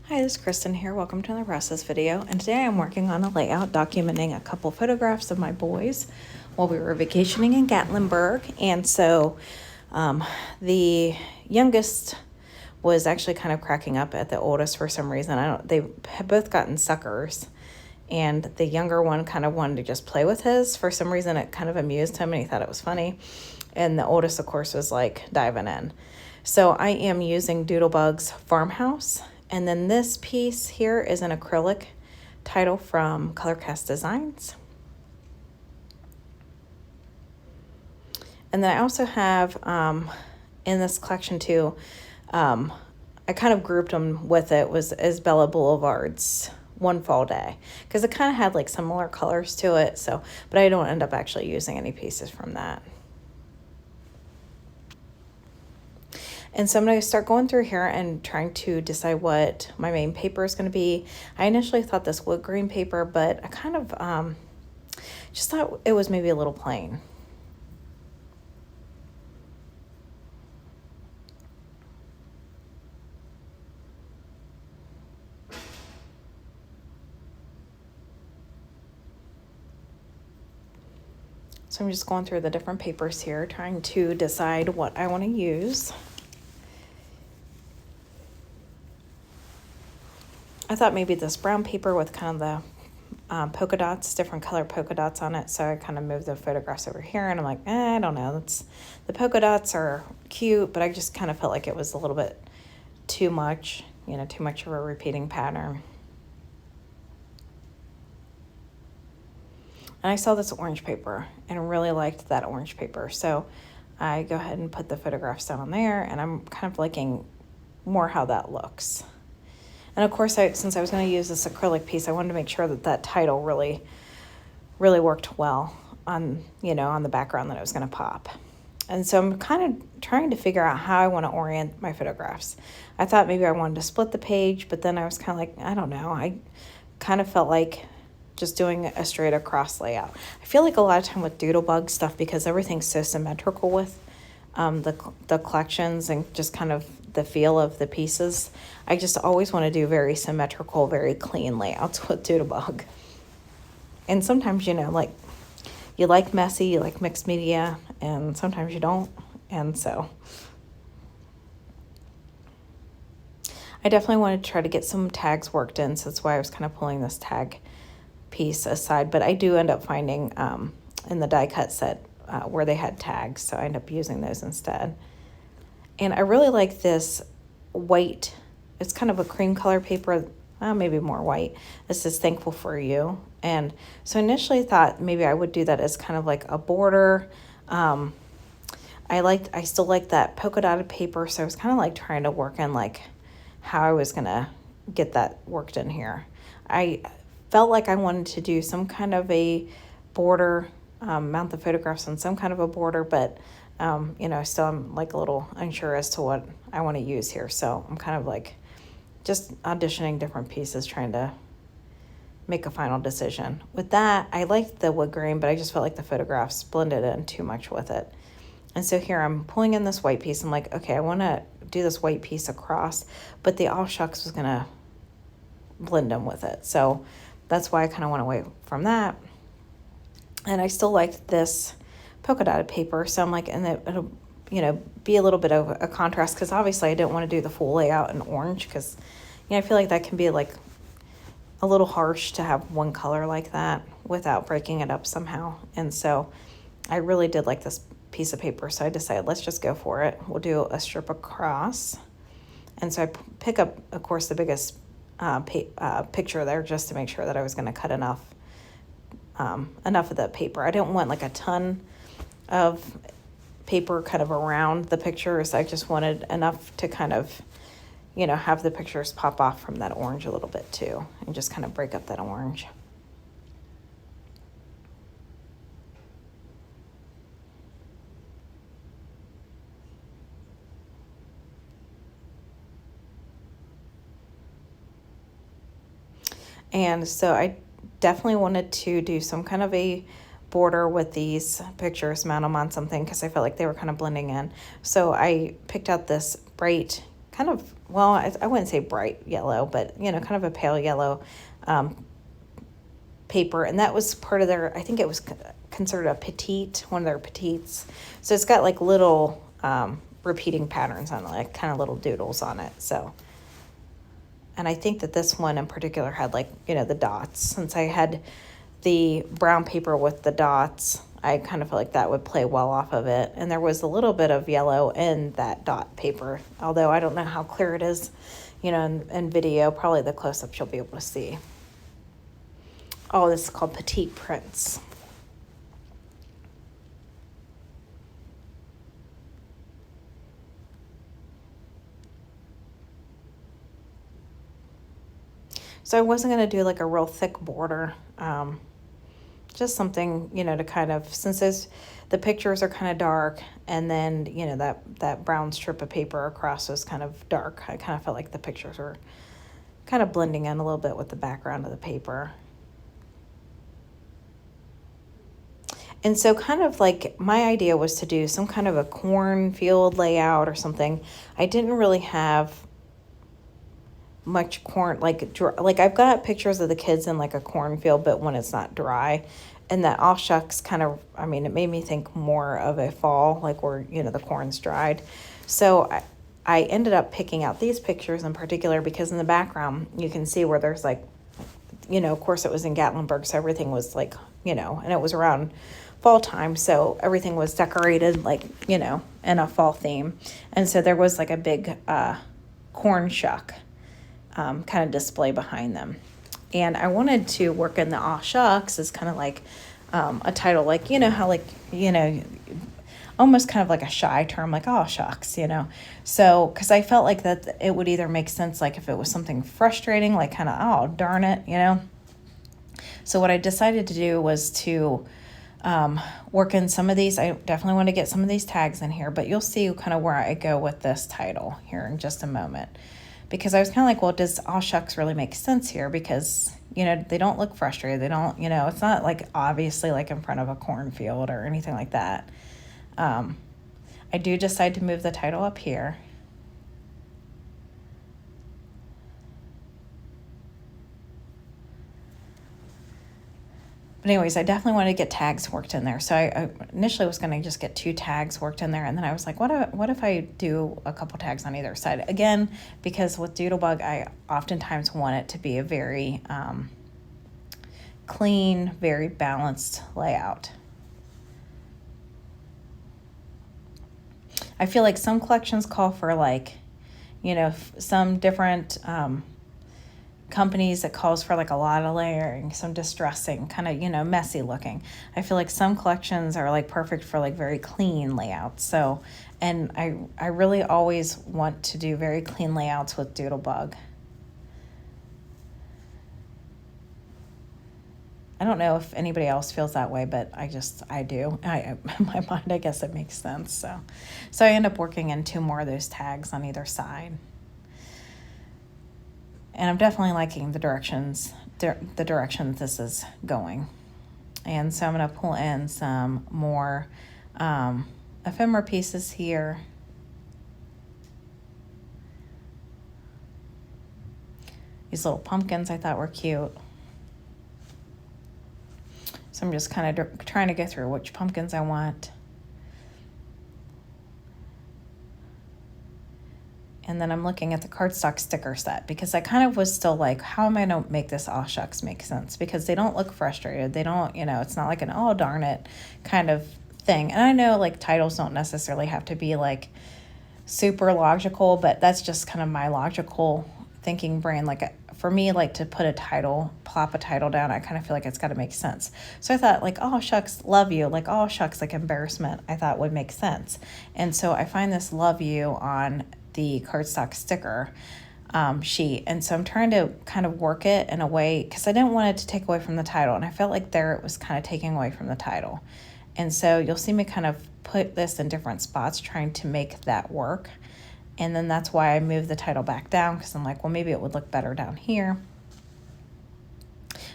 Hi, this is Kristen here. Welcome to the process video. And today I'm working on a layout documenting a couple photographs of my boys while we were vacationing in Gatlinburg. And so the youngest was actually kind of cracking up at the oldest for some reason. They had both gotten suckers. And the younger one kind of wanted to just play with his. For some reason, it kind of amused him and he thought it was funny. And the oldest, of course, was like diving in. So I am using Doodlebug's Farmhouse. And then this piece here is an acrylic title from Colorcast Designs. And then I also have in this collection too, I kind of grouped them with it, was Isabella Boulevard's One Fall Day, because it kind of had like similar colors to it. So, but I don't end up actually using any pieces from that. And so I'm going to start going through here and trying to decide what my main paper is going to be. I initially thought this wood grain paper, but I kind of just thought it was maybe a little plain. So I'm just going through the different papers here, trying to decide what I want to use. I thought maybe this brown paper with kind of the polka dots, different color polka dots on it. So I kind of moved the photographs over here and I'm like, I don't know. The polka dots are cute, but I just kind of felt like it was a little bit too much, too much of a repeating pattern. And I saw this orange paper and really liked that orange paper. So I go ahead and put the photographs down on there and I'm kind of liking more how that looks. And of course, since I was going to use this acrylic piece, I wanted to make sure that title really worked well on, on the background that I was going to pop. And so I'm kind of trying to figure out how I want to orient my photographs. I thought maybe I wanted to split the page, but then I was kind of like, I don't know. I kind of felt like just doing a straight across layout. I feel like a lot of time with Doodlebug stuff, because everything's so symmetrical with the collections and just kind of the feel of the pieces, I just always want to do very symmetrical, very clean layouts with Doodlebug. And sometimes, like you like messy, you like mixed media, and sometimes you don't. And so I definitely wanted to try to get some tags worked in, so that's why I was kind of pulling this tag piece aside. But I do end up finding in the die cut set where they had tags, so I end up using those instead. And I really like this white, it's kind of a cream color paper, maybe more white. This is Thankful for You. And so initially I thought maybe I would do that as kind of like a border. I still like that polka dotted paper, so I was kind of like trying to work in like how I was gonna get that worked in here. I felt like I wanted to do some kind of a border, mount the photographs on some kind of a border, but still I'm like a little unsure as to what I want to use here. So I'm kind of like just auditioning different pieces, trying to make a final decision. With that, I liked the wood grain, but I just felt like the photographs blended in too much with it. And so here I'm pulling in this white piece. I'm like, okay, I want to do this white piece across, but the All Shucks was going to blend in with it. So that's why I kind of went away from that. And I still liked this polka dotted paper, so I'm like, and it'll be a little bit of a contrast, because obviously I didn't want to do the full layout in orange, because I feel like that can be like a little harsh to have one color like that without breaking it up somehow. And so I really did like this piece of paper, so I decided let's just go for it. We'll do a strip across. And so I pick up, of course, the biggest picture there, just to make sure that I was going to cut enough of the paper. I didn't want like a ton of paper kind of around the pictures. I just wanted enough to kind of, have the pictures pop off from that orange a little bit too, and just kind of break up that orange. And so I definitely wanted to do some kind of a border with these pictures, mount them on something, because I felt like they were kind of blending in. So I picked out this bright kind of, well, I wouldn't say bright yellow, but, you know, kind of a pale yellow paper. And that was part of their, I think it was considered a petite, one of their petites. So it's got like little repeating patterns on it, like kind of little doodles on it. So, and I think that this one in particular had like, you know, the dots. Since I had the brown paper with the dots, I kind of felt like that would play well off of it. And there was a little bit of yellow in that dot paper, although I don't know how clear it is, you know, in video. Probably the close-up you'll be able to see. Oh, this is called Petite Prints. So I wasn't going to do like a real thick border, just something, you know, to kind of, since the pictures are kind of dark, and then, you know, that brown strip of paper across was kind of dark. I kind of felt like the pictures were kind of blending in a little bit with the background of the paper. And so kind of like my idea was to do some kind of a cornfield layout or something. I didn't really have much corn, like I've got pictures of the kids in like a cornfield, but when it's not dry. And that all shucks kind of, I mean, it made me think more of a fall, like where, you know, the corn's dried. So I ended up picking out these pictures in particular because in the background you can see where there's like, you know, of course it was in Gatlinburg, so everything was like, you know, and it was around fall time, so everything was decorated like, you know, in a fall theme. And so there was like a big corn shuck kind of display behind them. And I wanted to work in the aw shucks as kind of like a title, like, you know, how like, you know, almost kind of like a shy term, like, aw shucks, you know. So, because I felt like that it would either make sense, like if it was something frustrating, like kind of, oh, darn it, you know. So what I decided to do was to work in some of these. I definitely want to get some of these tags in here, but you'll see kind of where I go with this title here in just a moment. Because I was kind of like, well, does aw shucks really make sense here? Because, you know, they don't look frustrated. They don't, you know, it's not like obviously like in front of a cornfield or anything like that. I do decide to move the title up here. But anyways, I definitely wanted to get tags worked in there. So I initially was going to just get 2 tags worked in there. And then I was like, what if I do a couple tags on either side? Again, because with Doodlebug, I oftentimes want it to be a very clean, very balanced layout. I feel like some collections call for like, you know, some different companies that calls for like a lot of layering, some distressing, kind of, you know, messy looking. I feel like some collections are like perfect for like very clean layouts. So, and I really always want to do very clean layouts with Doodlebug. I don't know if anybody else feels that way, but I do. In my mind, I guess it makes sense. So I end up working in 2 more of those tags on either side. And I'm definitely liking the directions this is going. And so I'm going to pull in some more ephemera pieces here. These little pumpkins I thought were cute. So I'm just kind of trying to go through which pumpkins I want. And then I'm looking at the cardstock sticker set because I kind of was still like, how am I going to make this aw shucks make sense? Because they don't look frustrated. They don't, you know, it's not like an oh darn it kind of thing. And I know like titles don't necessarily have to be like super logical, but that's just kind of my logical thinking brain. Like for me, like to put a title, plop a title down, I kind of feel like it's got to make sense. So I thought like, oh shucks, love you, like oh shucks, like embarrassment, I thought would make sense. And so I find this love you on the cardstock sticker sheet. And so I'm trying to kind of work it in a way, because I didn't want it to take away from the title. And I felt like there it was kind of taking away from the title. And so you'll see me kind of put this in different spots trying to make that work. And then that's why I moved the title back down, because I'm like, well, maybe it would look better down here.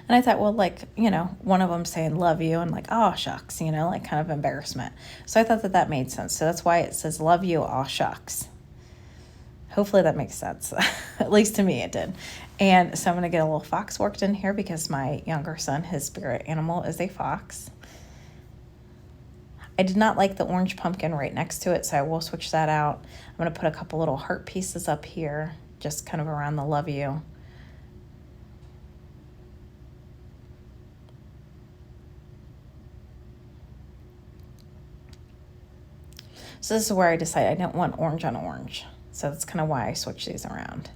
And I thought, well, like, you know, one of them saying love you and like, oh, shucks, you know, like kind of embarrassment. So I thought that made sense. So that's why it says love you, oh, shucks. Hopefully that makes sense. At least to me it did. And so I'm going to get a little fox worked in here because my younger son, his spirit animal is a fox. I did not like the orange pumpkin right next to it, so I will switch that out. I'm going to put a couple little heart pieces up here, just kind of around the love you. So this is where I decided I didn't want orange on orange. So that's kind of why I switched these around.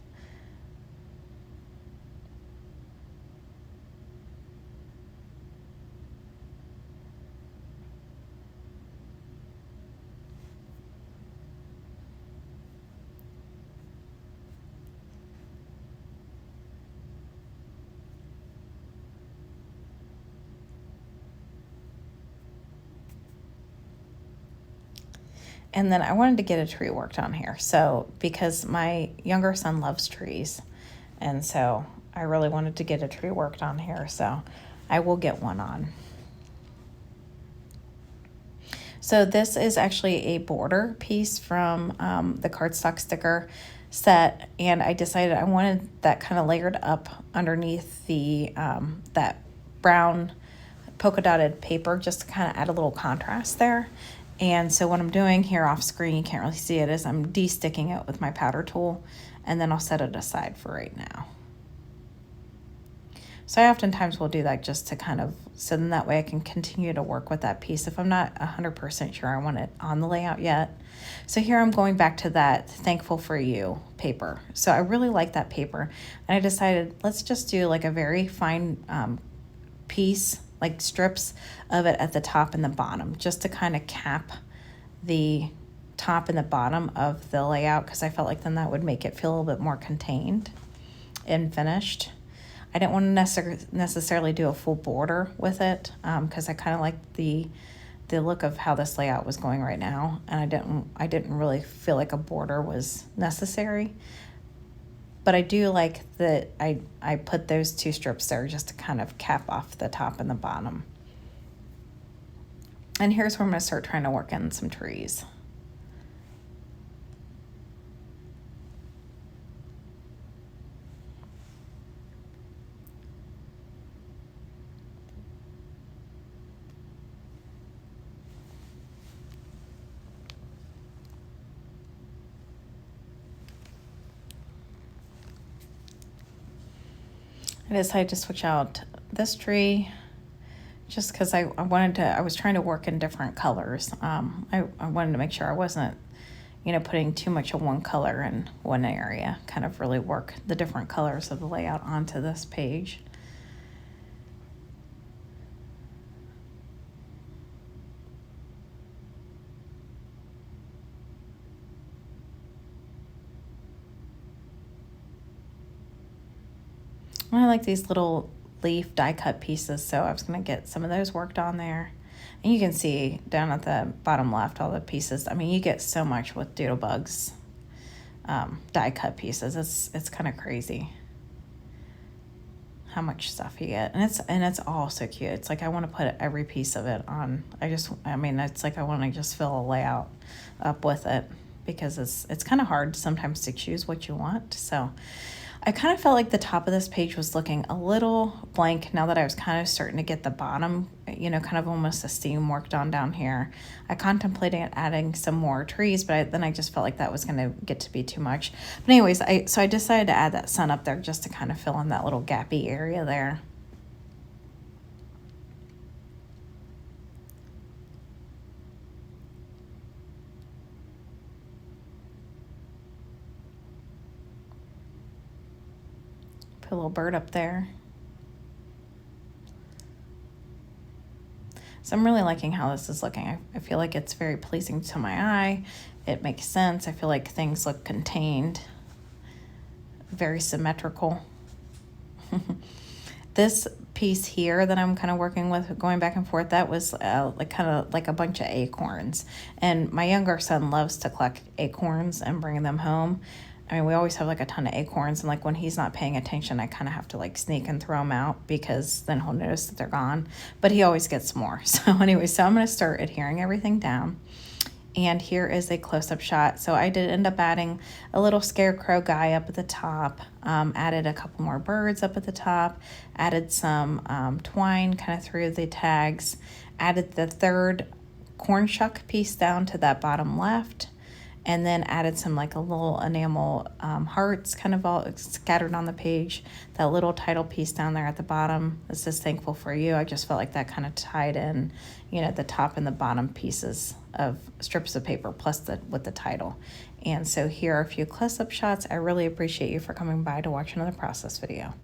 And then I wanted to get a tree worked on here. So because my younger son loves trees, and so I really wanted to get a tree worked on here. So I will get one on. So this is actually a border piece from the cardstock sticker set, and I decided I wanted that kind of layered up underneath the that brown polka dotted paper just to kind of add a little contrast there. And so what I'm doing here off screen, you can't really see it, is I'm de-sticking it with my powder tool, and then I'll set it aside for right now. So I oftentimes will do that just to kind of, so then that way I can continue to work with that piece if I'm not 100% sure I want it on the layout yet. So here I'm going back to that Thankful for You paper. So I really like that paper, and I decided let's just do like a very fine piece, like strips of it at the top and the bottom, just to kind of cap the top and the bottom of the layout, because I felt like then that would make it feel a little bit more contained and finished. I didn't want to necessarily do a full border with it because I kind of like the look of how this layout was going right now, and I didn't really feel like a border was necessary. But I do like that I put those two strips there just to kind of cap off the top and the bottom. And here's where I'm going to start trying to work in some trees. I decided to switch out this tree just because I was trying to work in different colors. I wanted to make sure I wasn't, putting too much of one color in one area, kind of really work the different colors of the layout onto this page. I like these little leaf die cut pieces, so I was going to get some of those worked on there. And you can see down at the bottom left all the pieces. I mean, you get so much with Doodlebug's die cut pieces. It's kind of crazy how much stuff you get, and it's all so cute. It's like I want to put every piece of it on. It's like I want to just fill a layout up with it because it's kind of hard sometimes to choose what you want. So I kind of felt like the top of this page was looking a little blank now that I was kind of starting to get the bottom, kind of almost a seam worked on down here. I contemplated adding some more trees, but then I just felt like that was going to get to be too much. But anyways, so I decided to add that sun up there just to kind of fill in that little gappy area there. Put a little bird up there. So I'm really liking how this is looking. I feel like it's very pleasing to my eye. It makes sense. I feel like things look contained, very symmetrical. This piece here that I'm kind of working with, going back and forth, that was kind of like a bunch of acorns. And my younger son loves to collect acorns and bring them home. I mean, we always have like a ton of acorns, and like when he's not paying attention, I kind of have to like sneak and throw them out because then he'll notice that they're gone, but he always gets more. So anyway, so I'm going to start adhering everything down. And here is a close-up shot. So I did end up adding a little scarecrow guy up at the top, added a couple more birds up at the top, added some twine kind of through the tags, added the third corn shuck piece down to that bottom left, and then added some like a little enamel hearts kind of all scattered on the page. That little title piece down there at the bottom, this is thankful for you. I just felt like that kind of tied in, you know, the top and the bottom pieces of strips of paper plus with the title. And so here are a few close-up shots. I really appreciate you for coming by to watch another process video.